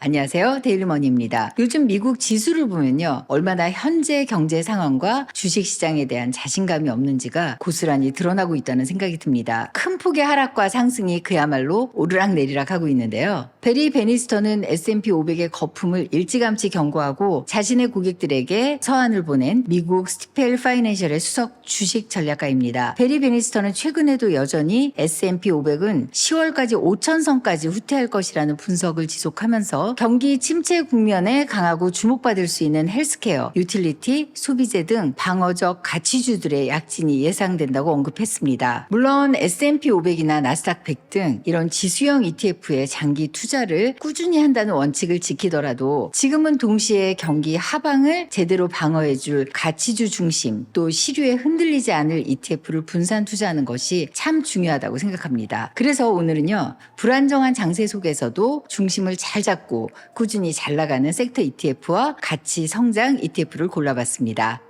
안녕하세요. 데일리머니입니다. 요즘 미국 지수를 보면요. 얼마나 현재 경제 상황과 주식시장에 대한 자신감이 없는지가 고스란히 드러나고 있다는 생각이 듭니다. 큰 폭의 하락과 상승이 그야말로 오르락내리락 하고 있는데요. 베리 베니스턴은 S&P 500의 거품을 일찌감치 경고하고 자신의 고객들에게 서한을 보낸 미국 스티펠 파이낸셜의 수석 주식 전략가입니다. 베리 베니스턴은 최근에도 여전히 S&P 500은 10월까지 5,000선까지 후퇴할 것이라는 분석을 지속하면서 경기 침체 국면에 강하고 주목받을 수 있는 헬스케어, 유틸리티, 소비재 등 방어적 가치주들의 약진이 예상된다고 언급했습니다. 물론 S&P 500이나 나스닥 100 등 이런 지수형 ETF의 장기 투자를 꾸준히 한다는 원칙을 지키더라도 지금은 동시에 경기 하방을 제대로 방어해줄 가치주 중심 또 시류에 흔들리지 않을 ETF를 분산 투자하는 것이 참 중요하다고 생각합니다. 그래서 오늘은요. 불안정한 장세 속에서도 중심을 잘 잡고 꾸준히 잘 나가는 섹터 ETF와 가치 성장 ETF를 골라봤습니다.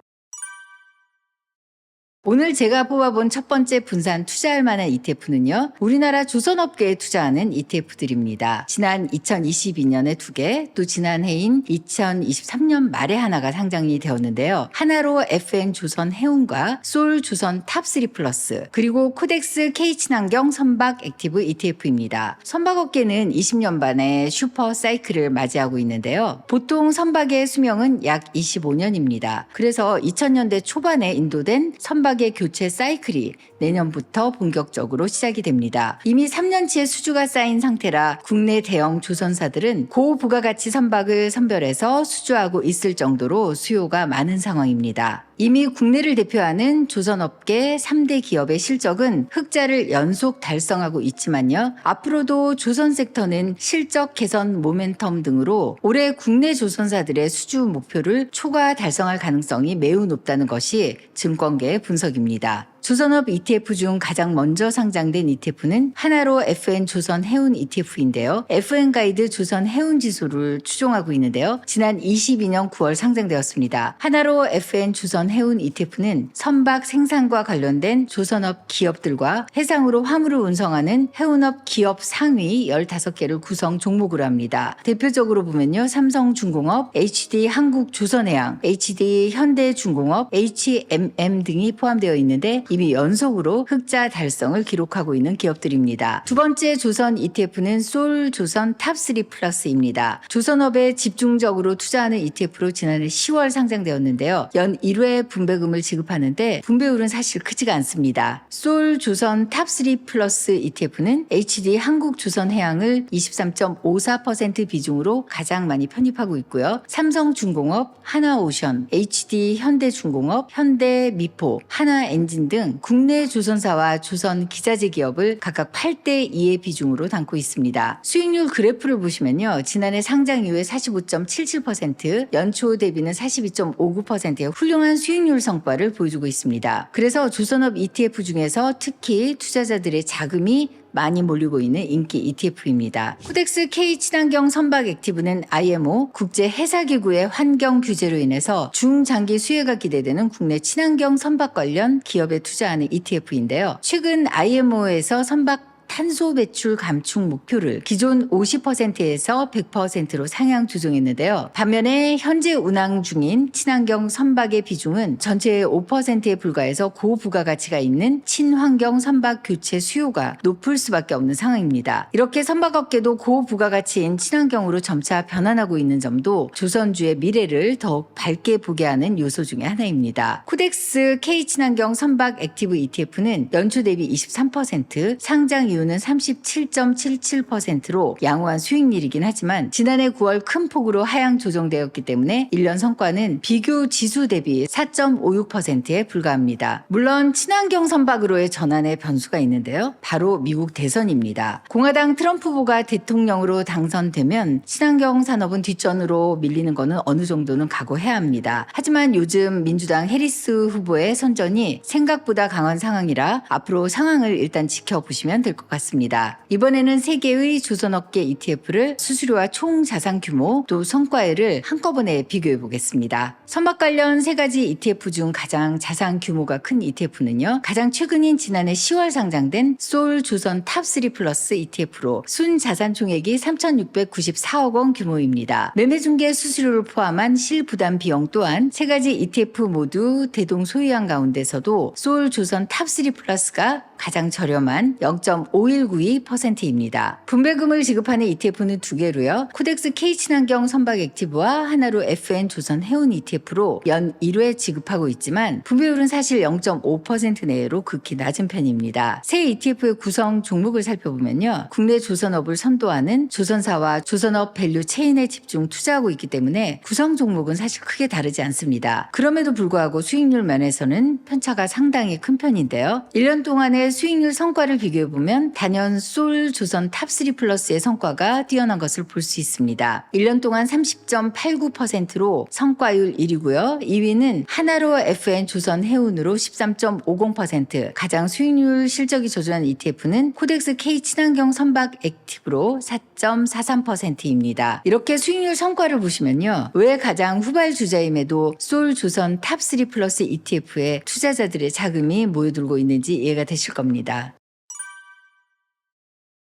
오늘 제가 뽑아본 첫 번째 분산 투자할 만한 ETF는요. 우리나라 조선업계에 투자하는 ETF들입니다. 지난 2022년에 2개, 또 지난해인 2023년 말에 하나가 상장이 되었는데요. 하나로 FN조선해운과 솔조선 탑3 플러스, 그리고 코덱스 K친환경 선박 액티브 ETF입니다. 선박업계는 20년 반의 슈퍼 사이클을 맞이하고 있는데요. 보통 선박의 수명은 약 25년입니다. 그래서 2000년대 초반에 인도된 선박의 교체 사이클이 내년부터 본격적으로 시작이 됩니다. 이미 3년치의 수주가 쌓인 상태라 국내 대형 조선사들은 고부가가치 선박을 선별해서 수주하고 있을 정도로 수요가 많은 상황입니다. 이미 국내를 대표하는 조선업계 3대 기업의 실적은 흑자를 연속 달성하고 있지만요. 앞으로도 조선 섹터는 실적 개선 모멘텀 등으로 올해 국내 조선사들의 수주 목표를 초과 달성할 가능성이 매우 높다는 것이 증권계의 분석입니다. 조선업 ETF 중 가장 먼저 상장된 ETF는 하나로 FN조선해운 ETF인데요. FN가이드 조선해운지수를 추종하고 있는데요. 지난 22년 9월 상장되었습니다. 하나로 FN조선해운 ETF는 선박 생산과 관련된 조선업 기업들과 해상으로 화물을 운송하는 해운업 기업 상위 15개를 구성 종목으로 합니다. 대표적으로 보면요. 삼성중공업, HD한국조선해양, HD현대중공업, HMM 등이 포함되어 있는데 이미 연속으로 흑자 달성을 기록하고 있는 기업들입니다. 두 번째 조선 ETF는 솔조선 탑3 플러스입니다. 조선업에 집중적으로 투자하는 ETF로 지난해 10월 상장되었는데요. 연 1회 분배금을 지급하는데 분배율은 사실 크지가 않습니다. 솔조선 탑3 플러스 ETF는 HD 한국조선해양을 23.54% 비중으로 가장 많이 편입하고 있고요. 삼성중공업, 하나오션, HD 현대중공업, 현대미포, 하나엔진 등 국내 조선사와 조선 기자재 기업을 각각 8대2의 비중으로 담고 있습니다. 수익률 그래프를 보시면요. 지난해 상장 이후에 45.77%, 연초 대비는 42.59%의 훌륭한 수익률 성과를 보여주고 있습니다. 그래서 조선업 ETF 중에서 특히 투자자들의 자금이 많이 몰리고 있는 인기 ETF입니다. 코덱스 K친환경 선박 액티브는 IMO 국제해사기구의 환경 규제로 인해서 중장기 수혜가 기대되는 국내 친환경 선박 관련 기업에 투자하는 ETF인데요. 최근 IMO에서 선박 탄소 배출 감축 목표를 기존 50%에서 100%로 상향 조정했는데요. 반면에 현재 운항 중인 친환경 선박의 비중은 전체의 5%에 불과해서 고부가가치가 있는 친환경 선박 교체 수요가 높을 수밖에 없는 상황입니다. 이렇게 선박업계도 고부가가치인 친환경으로 점차 변환하고 있는 점도 조선주의 미래를 더욱 밝게 보게 하는 요소 중에 하나입니다. 코덱스 K친환경 선박 액티브 ETF는 연초 대비 23%, 상장 이후 는 37.77%로 양호한 수익률이긴 하지만 지난해 9월 큰 폭으로 하향 조정되었기 때문에 1년 성과는 비교 지수 대비 4.56%에 불과합니다. 물론 친환경 선박으로의 전환의 변수가 있는데요. 바로 미국 대선입니다. 공화당 트럼프 후보가 대통령으로 당선되면 친환경 산업은 뒷전으로 밀리는 것은 어느 정도는 각오해야 합니다. 하지만 요즘 민주당 해리스 후보의 선전이 생각보다 강한 상황이라 앞으로 상황을 일단 지켜보시면 될 것 같습니다. 같습니다. 이번에는 3개의 조선업계 ETF를 수수료와 총 자산 규모 또 성과율을 한꺼번에 비교해 보겠습니다. 선박 관련 3가지 ETF 중 가장 자산 규모가 큰 ETF는요. 가장 최근인 지난해 10월 상장된 소울 조선 탑3 플러스 ETF로 순 자산 총액이 3,694억 원 규모입니다. 매매 중개 수수료를 포함한 실부담 비용 또한 3가지 ETF 모두 대동 소유한 가운데서도 소울 조선 탑3 플러스가 가장 저렴한 0.5192%입니다. 분배금을 지급하는 ETF는 2개로요. 코덱스 K친환경 선박 액티브와 하나로 FN 조선 해운 ETF로 연 1회 지급하고 있지만 분배율은 사실 0.5% 내외로 극히 낮은 편입니다. 새 ETF의 구성 종목을 살펴보면요. 국내 조선업을 선도하는 조선사와 조선업 밸류 체인에 집중 투자하고 있기 때문에 구성 종목은 사실 크게 다르지 않습니다. 그럼에도 불구하고 수익률 면에서는 편차가 상당히 큰 편인데요. 1년 동안의 수익률 성과를 비교해보면 단연 소울 조선 탑3 플러스의 성과가 뛰어난 것을 볼 수 있습니다. 1년 동안 30.89%로 성과율 1위고요. 2위는 하나로 FN 조선 해운으로 13.50%, 가장 수익률 실적이 저조한 ETF는 코덱스 K 친환경 선박 액티브로 4.43%입니다. 이렇게 수익률 성과를 보시면요. 왜 가장 후발주자임에도 소울 조선 탑3 플러스 ETF에 투자자들의 자금이 모여들고 있는지 이해가 되실 겁니다.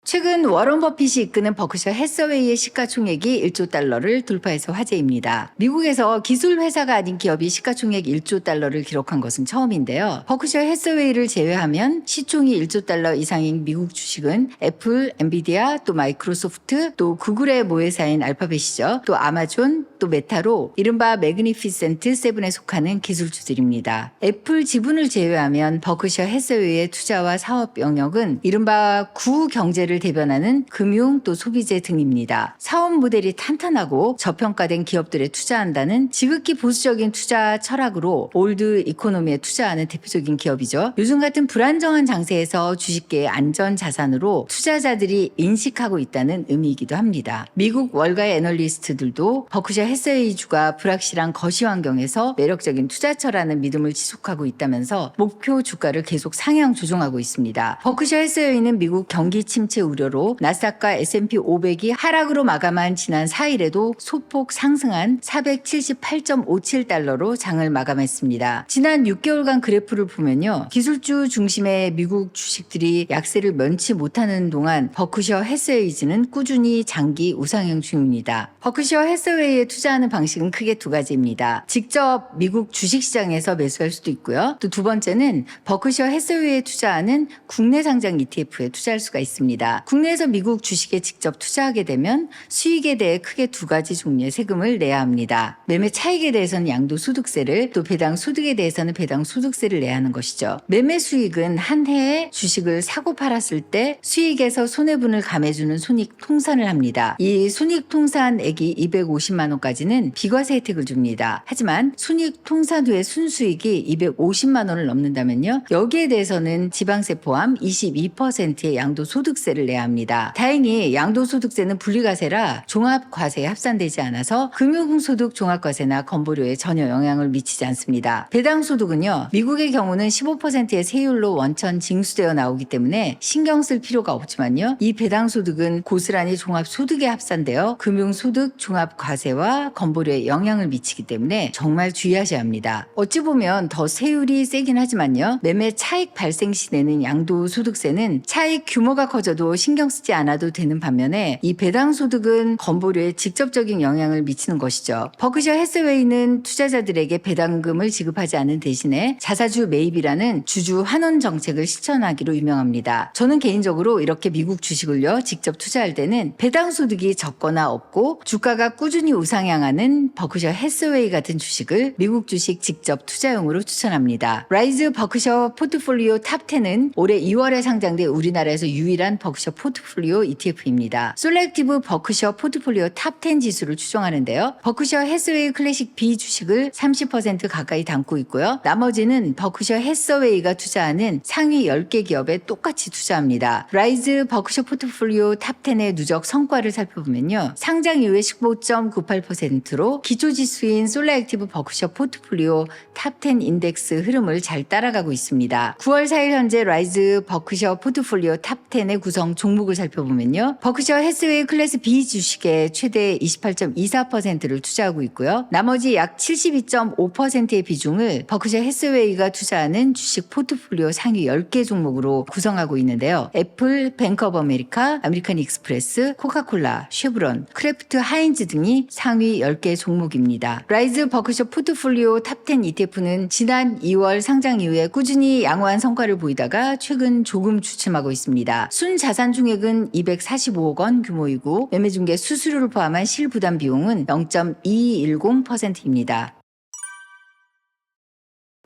최근 워런 버핏이 이끄는 버크셔 해서웨이의 시가총액이 1조 달러를 돌파해서 화제입니다. 미국에서 기술 회사가 아닌 기업이 시가총액 1조 달러를 기록한 것은 처음인데요. 버크셔 해서웨이를 제외하면 시총이 1조 달러 이상인 미국 주식은 애플, 엔비디아, 또 마이크로소프트, 또 구글의 모회사인 알파벳이죠. 또 아마존, 또 메타로 이른바 매그니피센트 세븐에 속하는 기술주들입니다. 애플 지분을 제외하면 버크셔 해서웨이의 투자와 사업 영역은 이른바 구경제를 대변하는 금융 또 소비재 등입니다. 사업 모델이 탄탄하고 저평가된 기업들에 투자한다는 지극히 보수적인 투자 철학으로 올드 이코노미에 투자하는 대표적인 기업이죠. 요즘 같은 불안정한 장세에서 주식계의 안전 자산으로 투자자들이 인식하고 있다는 의미이기도 합니다. 미국 월가의 애널리스트들도 버크셔 해서웨이주가 불확실한 거시 환경에서 매력적인 투자처라는 믿음을 지속하고 있다면서 목표 주가를 계속 상향 조정하고 있습니다. 버크셔 해서웨이는 미국 경기 침체 우려로 나스닥과 S&P 500이 하락으로 마감한 지난 4일에도 소폭 상승한 478.57달러로 장을 마감했습니다. 지난 6개월간 그래프를 보면요. 기술주 중심의 미국 주식들이 약세를 면치 못하는 동안 버크셔 해서웨이즈는 꾸준히 장기 우상향 중입니다. 버크셔 해서웨이에 투자하는 방식은 크게 2가지입니다. 직접 미국 주식시장에서 매수할 수도 있고요. 또 2번째는 버크셔 해서웨이에 투자하는 국내 상장 ETF에 투자할 수가 있습니다. 국내에서 미국 주식에 직접 투자하게 되면 수익에 대해 크게 2가지 종류의 세금을 내야 합니다. 매매 차익에 대해서는 양도소득세를, 또 배당 소득에 대해서는 배당 소득세를 내야 하는 것이죠. 매매 수익은 한 해에 주식을 사고 팔았을 때 수익에서 손해분을 감해주는 손익통산을 합니다. 이 손익통산액이 250만 원까지는 비과세 혜택을 줍니다. 하지만 손익통산 후에 순수익이 250만 원을 넘는다면요. 여기에 대해서는 지방세 포함 22%의 양도소득세를 내야 합니다. 다행히 양도소득세는 분리과세라 종합과세에 합산되지 않아서 금융소득 종합과세나 건보료에 전혀 영향을 미치지 않습니다. 배당소득은요. 미국의 경우는 15%의 세율로 원천 징수되어 나오기 때문에 신경 쓸 필요가 없지만요. 이 배당소득은 고스란히 종합소득에 합산되어 금융소득 종합과세와 건보료에 영향을 미치기 때문에 정말 주의하셔야 합니다. 어찌 보면 더 세율이 세긴 하지만요. 매매 차익 발생 시 내는 양도소득세는 차익 규모가 커져도 신경 쓰지 않아도 되는 반면에 이 배당소득은 건보료에 직접적인 영향을 미치는 것이죠. 버크셔 해서웨이는 투자자들에게 배당금을 지급하지 않은 대신에 자사주 매입이라는 주주 환원 정책을 실천하기로 유명합니다. 저는 개인적으로 이렇게 미국 주식을요 직접 투자할 때는 배당소득이 적거나 없고 주가가 꾸준히 우상향하는 버크셔 해서웨이 같은 주식을 미국 주식 직접 투자용으로 추천합니다. 라이즈 버크셔 포트폴리오 탑10은 올해 2월에 상장돼 우리나라에서 유일한 버크셔 버크셔 포트폴리오 ETF입니다. 솔렉티브 버크셔 포트폴리오 탑 10 지수를 추종하는데요. 버크셔 해서웨이 클래식 B 주식을 30% 가까이 담고 있고요. 나머지는 버크셔 해서웨이가 투자하는 상위 10개 기업에 똑같이 투자합니다. 라이즈 버크셔 포트폴리오 탑 10의 누적 성과를 살펴보면요. 상장 이후에 15.98%로 기초지수인 솔라액티브 버크셔 포트폴리오 탑 10 인덱스 흐름을 잘 따라가고 있습니다. 9월 4일 현재 라이즈 버크셔 포트폴리오 탑 10의 구성 종목을 살펴보면요. 버크셔 해서웨이 클래스 B 주식의 최대 28.24%를 투자하고 있고요. 나머지 약 72.5%의 비중을 버크셔 해서웨이가 투자하는 주식 포트폴리오 상위 10개 종목으로 구성하고 있는데요. 애플, 뱅크 오브 아메리카, 아메리칸 익스프레스, 코카콜라, 쉐브론, 크래프트 하인즈 등이 상위 10개 종목입니다. 라이즈 버크셔 포트폴리오 탑 10 ETF는 지난 2월 상장 이후에 꾸준히 양호한 성과를 보이다가 최근 조금 주춤하고 있습니다. 순자산 총액은 245억 원 규모이고 매매중개 수수료를 포함한 실부담 비용은 0.210%입니다.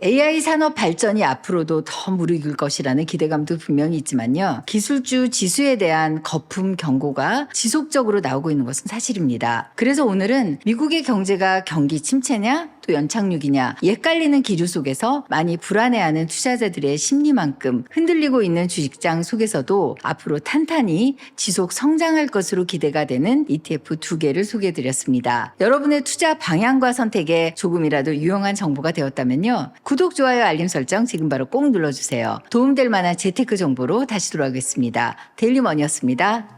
AI 산업 발전이 앞으로도 더 무르익을 것이라는 기대감도 분명히 있지만요. 기술주 지수에 대한 거품 경고가 지속적으로 나오고 있는 것은 사실입니다. 그래서 오늘은 미국의 경제가 경기 침체냐 또 연착륙이냐 헷갈리는 기류 속에서 많이 불안해하는 투자자들의 심리만큼 흔들리고 있는 주식장 속에서도 앞으로 탄탄히 지속 성장할 것으로 기대가 되는 ETF 2개를 소개해드렸습니다. 여러분의 투자 방향과 선택에 조금이라도 유용한 정보가 되었다면요. 구독, 좋아요, 알림 설정 지금 바로 꼭 눌러주세요. 도움될 만한 재테크 정보로 다시 돌아오겠습니다. 데일리머니였습니다.